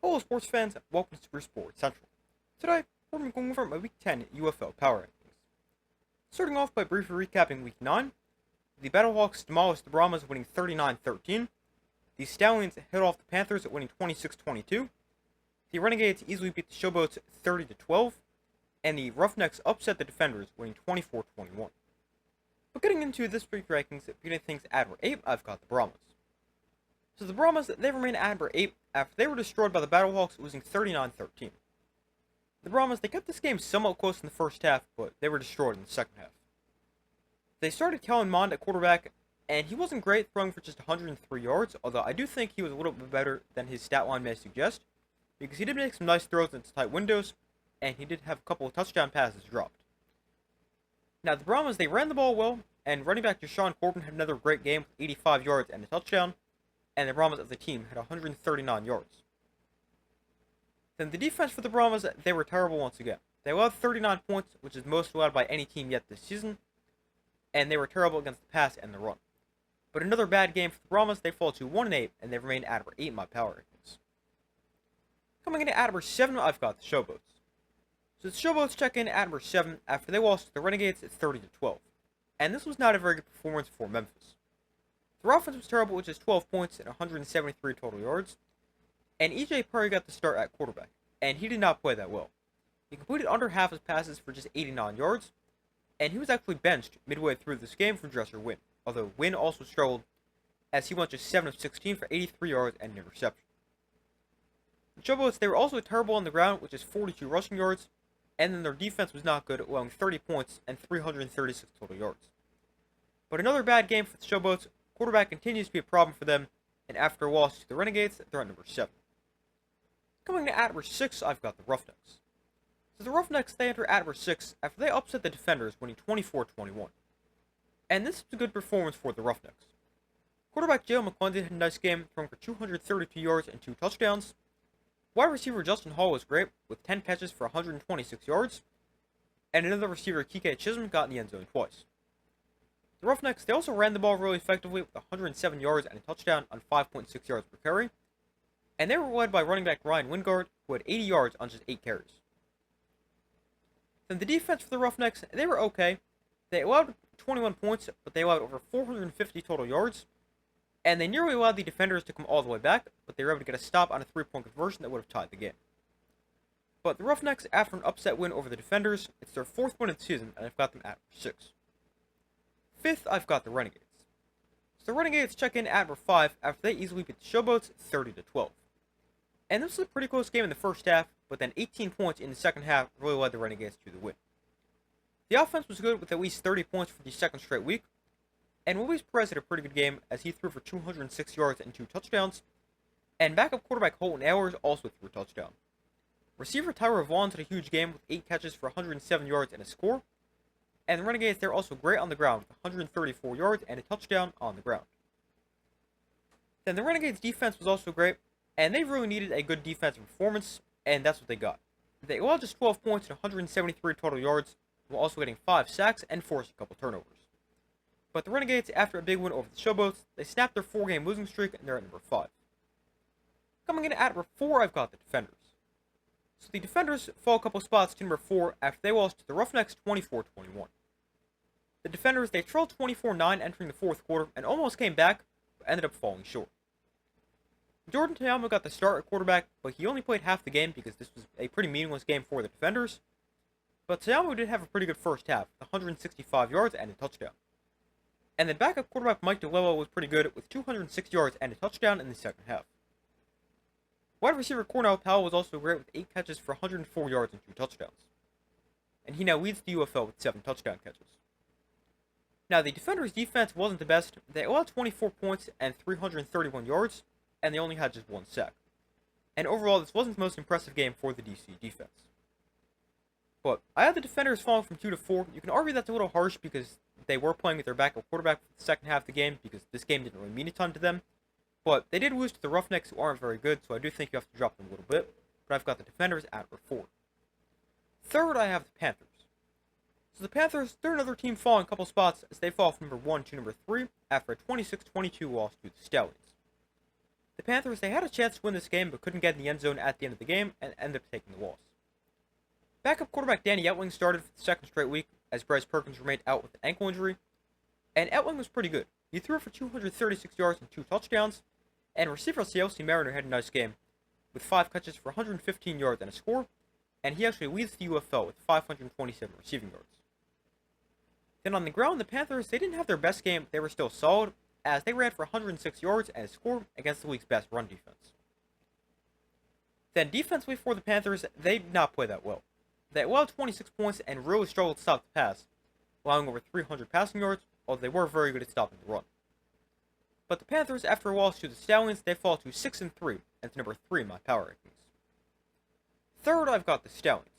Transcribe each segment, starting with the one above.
Hello sports fans, and welcome to Super Sports Central. Today, we're going over my Week 10 UFL Power Rankings. Starting off by briefly recapping Week 9, the Battlehawks demolished the Brahmas winning 39-13, the Stallions hit off the Panthers winning 26-22, the Renegades easily beat the Showboats 30-12, and the Roughnecks upset the Defenders winning 24-21. But getting into this week's rankings, beginning things at number 8, I've got the Brahmas. So the Brahmas, they remain at number 8 after they were destroyed by the Battlehawks, losing 39-13. The Brahmas, they kept this game somewhat close in the first half, but they were destroyed in the second half. They started Kellen Mond at quarterback, and he wasn't great, throwing for just 103 yards, although I do think he was a little bit better than his stat line may suggest, because he did make some nice throws into tight windows, and he did have a couple of touchdown passes dropped. Now, the Brahmas, they ran the ball well, and running back Deshaun Corbin had another great game with 85 yards and a touchdown, and the Brahmas as a team had 139 yards. Then the defense for the Brahmas, they were terrible once again. They allowed 39 points, which is most allowed by any team yet this season, and they were terrible against the pass and the run. But another bad game for the Brahmas, they fall to 1-8, and they remain at number 8 in my power rankings. Coming in at number 7, I've got the Showboats. So the Showboats check in at number 7 after they lost to the Renegades at 30-12. And this was not a very good performance for Memphis. Their offense was terrible with just 12 points and 173 total yards, and E.J. Perry got the start at quarterback, and he did not play that well. He completed under half his passes for just 89 yards, and he was actually benched midway through this game for Dresser Wynn, although Wynn also struggled as he went just 7 of 16 for 83 yards and an interception. The Showboats, they were also terrible on the ground with just 42 rushing yards, and then their defense was not good, allowing 30 points and 336 total yards. But another bad game for the Showboats. Quarterback continues to be a problem for them, and after a loss to the Renegades, they're at number 7. Coming to at number 6, I've got the Roughnecks. So the Roughnecks, they enter at number 6 after they upset the Defenders, winning 24-21. And this is a good performance for the Roughnecks. Quarterback Jalen McClendon had a nice game, throwing for 232 yards and 2 touchdowns. Wide receiver Justin Hall was great, with 10 catches for 126 yards, and another receiver Kike Chisholm got in the end zone twice. The Roughnecks, they also ran the ball really effectively with 107 yards and a touchdown on 5.6 yards per carry, and they were led by running back Ryan Wingard, who had 80 yards on just 8 carries. Then the defense for the Roughnecks, they were okay. They allowed 21 points, but they allowed over 450 total yards, and they nearly allowed the Defenders to come all the way back, but they were able to get a stop on a 3-point conversion that would have tied the game. But the Roughnecks, after an upset win over the Defenders, it's their 4th win of the season, and I've got them at number 6. 5th, I've got the Renegades. So the Renegades check in at number 5 after they easily beat the Showboats 30-12. And this was a pretty close game in the first half, but then 18 points in the second half really led the Renegades to the win. The offense was good with at least 30 points for the second straight week, and Luis Perez had a pretty good game as he threw for 206 yards and 2 touchdowns, and backup quarterback Holton Ahlers also threw a touchdown. Receiver Tyra Vaughn had a huge game with 8 catches for 107 yards and a score, and the Renegades, they're also great on the ground with 134 yards and a touchdown on the ground. Then the Renegades' defense was also great, and they really needed a good defensive performance, and that's what they got. They allowed just 12 points and 173 total yards, while also getting 5 sacks and forced a couple turnovers. But the Renegades, after a big win over the Showboats, they snapped their 4-game losing streak, and they're at number 5. Coming in at number 4, I've got the Defenders. So the Defenders fall a couple spots to number 4 after they lost to the Roughnecks 24-21. The Defenders, they trailed 24-9 entering the 4th quarter and almost came back, but ended up falling short. Jordan Tayama got the start at quarterback, but he only played half the game because this was a pretty meaningless game for the Defenders. But Tayama did have a pretty good first half, 165 yards and a touchdown. And then backup quarterback Mike DeLello was pretty good with 206 yards and a touchdown in the second half. Wide receiver Cornell Powell was also great with 8 catches for 104 yards and 2 touchdowns. And he now leads the UFL with 7 touchdown catches. Now, the Defenders' defense wasn't the best. They allowed 24 points and 331 yards, and they only had just 1 sack. And overall, this wasn't the most impressive game for the DC defense. But I had the Defenders falling from 2 to 4. You can argue that's a little harsh because they were playing with their backup quarterback for the second half of the game because this game didn't really mean a ton to them. But they did lose to the Roughnecks, who aren't very good, so I do think you have to drop them a little bit. But I've got the Defenders at number 4. 3rd, I have the Panthers. So the Panthers, they're another team falling a couple spots as they fall from number 1 to number 3 after a 26-22 loss to the Stallions. The Panthers, they had a chance to win this game but couldn't get in the end zone at the end of the game and ended up taking the loss. Backup quarterback Danny Etling started for the second straight week as Bryce Perkins remained out with an ankle injury, and Etling was pretty good. He threw for 236 yards and 2 touchdowns, and receiver CLC Mariner had a nice game with 5 catches for 115 yards and a score, and he actually leads the UFL with 527 receiving yards. Then on the ground, the Panthers, they didn't have their best game, they were still solid, as they ran for 106 yards and a score against the league's best run defense. Then defensively for the Panthers, they did not play that well. They allowed 26 points and really struggled to stop the pass, allowing over 300 passing yards, although they were very good at stopping the run. But the Panthers, after a loss to the Stallions, they fall to 6-3, and to number 3 in my power rankings. Third, I've got the Stallions.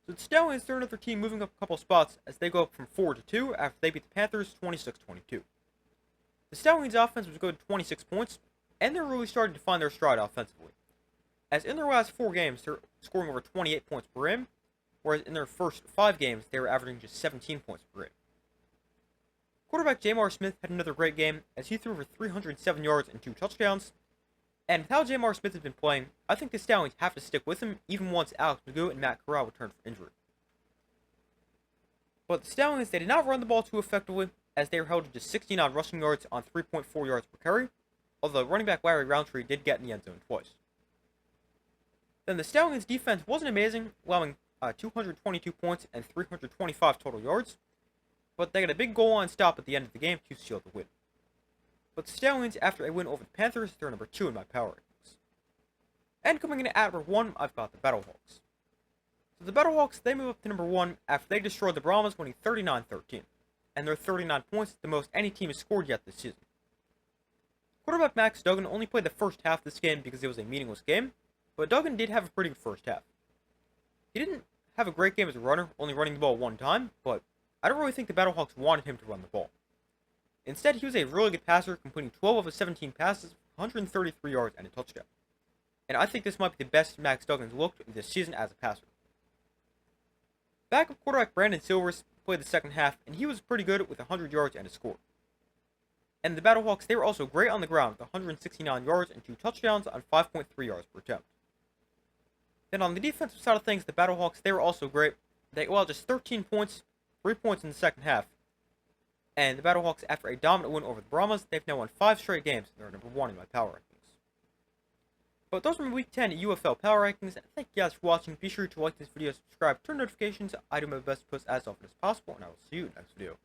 So the Stallions, they're another team moving up a couple spots as they go up from 4-2 after they beat the Panthers 26-22. The Stallions' offense was good at 26 points, and they're really starting to find their stride offensively. As in their last 4 games, they're scoring over 28 points per game, whereas in their first 5 games, they were averaging just 17 points per game. Quarterback Jamar Smith had another great game as he threw for 307 yards and 2 touchdowns, and with how Jamar Smith has been playing, I think the Stallions have to stick with him even once Alex Magoo and Matt Corral return from injury. But the Stallions, they did not run the ball too effectively, as they were held to just 69 rushing yards on 3.4 yards per carry, although running back Larry Roundtree did get in the end zone twice. Then the Stallions' defense wasn't amazing, allowing 222 points and 325 total yards, but they got a big goal line stop at the end of the game to seal the win. But the Stallions, after a win over the Panthers, they're number 2 in my power rankings. And coming in at number 1, I've got the Battlehawks. So the Battlehawks, they move up to number 1 after they destroyed the Brahmas, winning 39-13. And their 39 points, the most any team has scored yet this season. Quarterback Max Duggan only played the first half of this game because it was a meaningless game, but Duggan did have a pretty good first half. He didn't have a great game as a runner, only running the ball 1 time, but I don't really think the Battlehawks wanted him to run the ball. Instead, he was a really good passer, completing 12 of his 17 passes, 133 yards, and a touchdown. And I think this might be the best Max Duggan's looked this season as a passer. Backup quarterback Brandon Silvers played the second half, and he was pretty good with 100 yards and a score. And the Battlehawks, they were also great on the ground with 169 yards and 2 touchdowns on 5.3 yards per attempt. Then on the defensive side of things, the Battlehawks, they were also great. They allowed just 13 points, 3 points in the second half. And the Battlehawks, after a dominant win over the Brahmas, they've now won 5 straight games, and they're number 1 in my power rankings. But those are my Week 10 UFL power rankings, and thank you guys for watching. Be sure to like this video, subscribe, turn notifications. I do my best to post as often as possible, and I will see you in the next video.